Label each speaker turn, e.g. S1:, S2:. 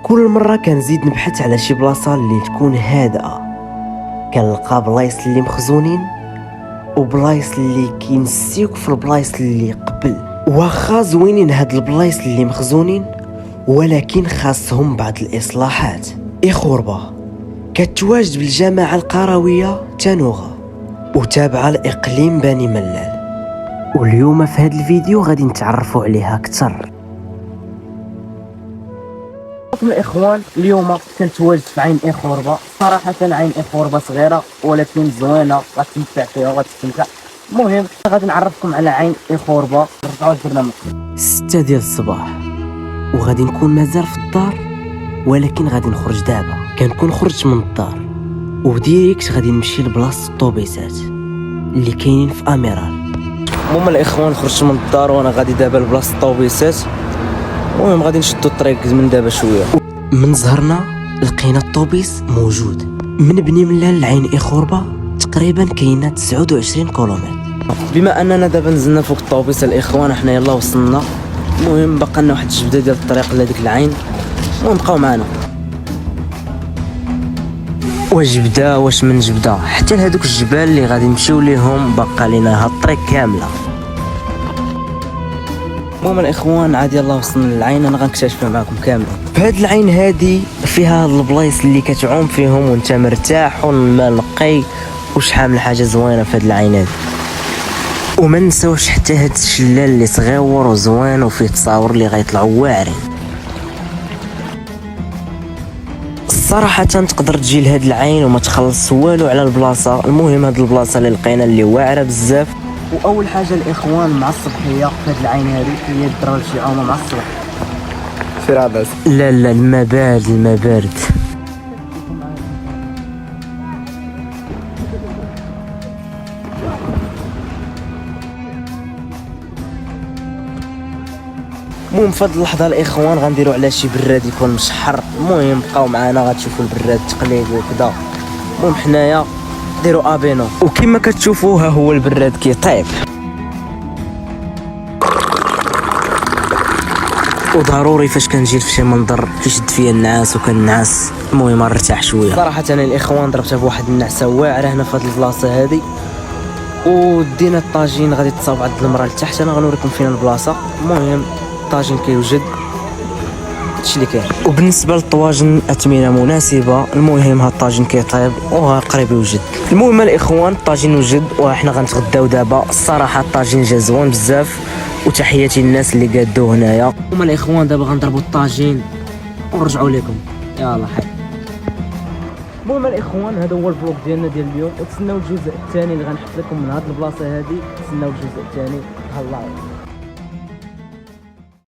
S1: كل مره كنزيد نبحث على شي بلاصه اللي تكون هادئه، كنلقى بلايص اللي مخزونين وبلايص اللي كينسيوك في البلايص اللي قبل. واخا زوينين هاد البلايص اللي مخزونين ولكن خاصهم بعض الاصلاحات. اخوربه كتواجد بالجماعه القرويه تانوغا وتابعه لاقليم بني ملال، واليوم في هاد الفيديو غادي نتعرفوا عليها اكثر. الاخوان اليوم كنتواجد في عين اخوربه. صراحه عين اخوربه صغيره ولكن زوينه، غتستمتع فيها وغتستمتع. المهم غادي نعرفكم على عين اخوربه. رجعوا البرنامج 6 ديال الصباح وغادي نكون مازال في الدار، ولكن غادي نخرج دابا. كنكون خرجت من الدار وديريكت غادي نمشي لبلاصه الطوبيسات اللي كاينين في اميرال. المهم الاخوان خرجت من الدار وانا غادي دابا لبلاصه الطوبيسات. المهم غادي نشدو الطريق من دابا شويه. من زهرنا لقينا الطوبيس موجود. من بني ملال لعين اخوربه تقريبا كاينه 29 كيلومتر. بما اننا دابا نزلنا فوق الطوبيس الاخوان، حنا يلا وصلنا. المهم بقى لنا واحد الجبده ديال الطريق لهاديك العين. المهم بقاو معنا. وجبده واش من جبده حتى لهادوك الجبال اللي غادي نمشيو ليهم باقا لينا هاد الطريق كامله. المهم الاخوان عاد يلا وصلنا للعين، انا غنكتشفها معكم كامله. بهاد العين هادي فيها البلايص اللي كتعوم فيهم وانت مرتاح والماء نقي وشحال من حاجه زوينه في هاد العين هادي. وما نساوش حتى هاد الشلال اللي صغيور وزوين وفيه تصاور اللي غيطلعوا واعرين. صراحة تقدر تجي لهاد العين وما تخلص والو على البلاصة. المهم هاد البلاصة اللي لقينا اللي واعرة بزاف. واول حاجة الاخوان مع الصبحية في هاد العين هادي هي الدراري شي عومة مع الصبح. سير عباس. لا الماء بارد، الماء بارد. المهم في هاد اللحظه الاخوان غنديروا على شي براد يكون مشحر. المهم بقاو معنا غتشوفوا البراد تقليد وكذا. المهم حنايا ديروا ابينو وكما كتشوفوا ها هو البراد كيطيب. وضروري فاش كنجي في شي منظر كيشد فيا النعاس وكنعس. المهم نرتاح شويه. صراحه انا الاخوان ضربتها بواحد النعسه واعره هنا في هاد البلاصه هادي. ودينا الطاجين غادي تصاوب عند المراه لتحت. انا غنوريكم فين البلاصه. المهم الطاجين كيوجد هادشي اللي كاين. وبالنسبه للطواجن اثمنه مناسبه. المهم هاد الطاجين كيطيب وها قريب يوجد. المهم الاخوان الطاجين وجد وحنا غنتغداو دابا. الصراحه الطاجين جا زوين بزاف وتحياتي للناس اللي قادوه هنايا. هما الاخوان دابا غنضربوا الطاجين ونرجعوا لكم. يلا حي. المهم الاخوان هذا هو الفلوق ديالنا ديال اليوم، وتسناو الجزء الثاني اللي غنحط لكم من هاد البلاصه هذه. تسناو الجزء الثاني. هلا